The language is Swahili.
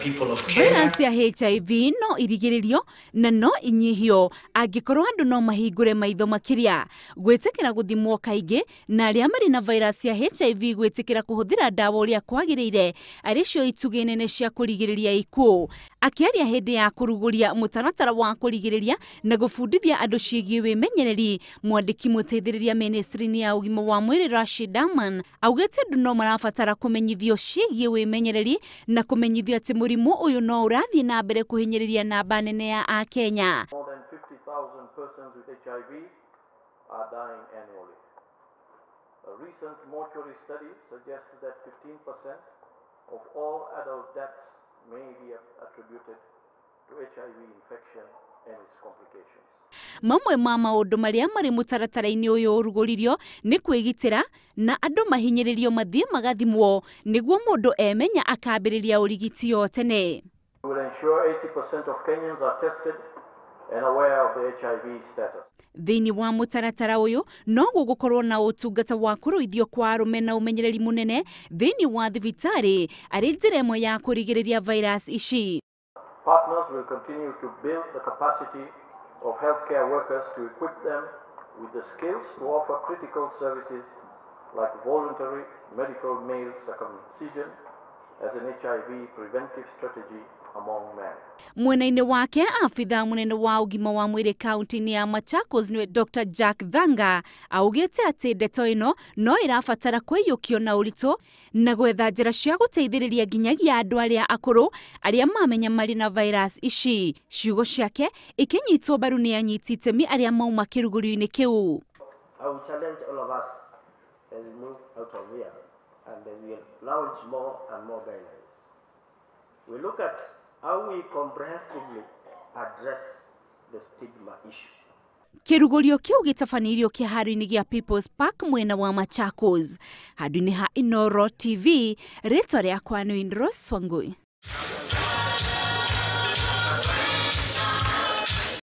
people of Kenya. Virus ya HIV no irigiririo na no inyihio angikorwo andu no mahingure maitho makiria gwitikira guthimwo kaingi na aria mari na virus ya HIV gwitikira kuhuthira dawa uria kwagirire aricio ituge nene cia kurigiriria Ikuuo. Akiaria hindi ya kuruguria Mitaratara wa kurigiriria na gufundithia andu ciigie wimenyereri, mwandiki muteithiriria ministry-ini ya ugima wa mwiri Rashid Aman augite andu no marabatara kumenyithio ciigie wimenyereri na kumenyithio ati murimu uyu no urathie na mbere kuhinyiriria namba nene ya Akenya. More than 50,000 persons with HIV are dying annually. A recent mortuary study suggests that 15% of all adult deaths may be attributed to HIV infection and its complications. Mamwe ma maundu maria mari mutaratara-ini uyu uruguririo ni kwigitira na andu mahinyiririo mathie magathimwo niguo mundu emenya akambiriria urigiti o tene. We will ensure 80% of Kenyans are tested and aware of the HIV status. Thi-ini wa mutaratara uyu no gugukorwo na utungata wa kuruithio kwa arume na umenyereri munene thi-ini wa thibitari ari njira imwe ya kurigiriria virus ici. Partners will continue to build the capacity of healthcare workers to equip them with the skills to offer critical services like voluntary medical male circumcision as an HIV preventive strategy among men. Mwena-ini wake afitha munene wa ugima wa mwiri kaunti-ini ya Machakos niwe Dr. Jack Thanga augite ati ndeto ino no irabatara kwiyukio na urito na gwetha njira cia guteithiriria nginyagia andu aria akuru aria mamenya mari na virus ici. Ciugo ciake ikinyitwo mbaru ni anyiti itemi aria mauma kirugurio-ini kiu. I will challenge all of us as we move out of here and as we launch more and more guidelines. We look at how we comprehensively address the stigma issue. Kirugurio kiu gitafanĩirio kĩharo-inĩ gĩa People's Park mwena wa Machakos. Handũ-inĩ ha Inooro TV, rĩtwa rĩakwa nĩ Rose Wangui.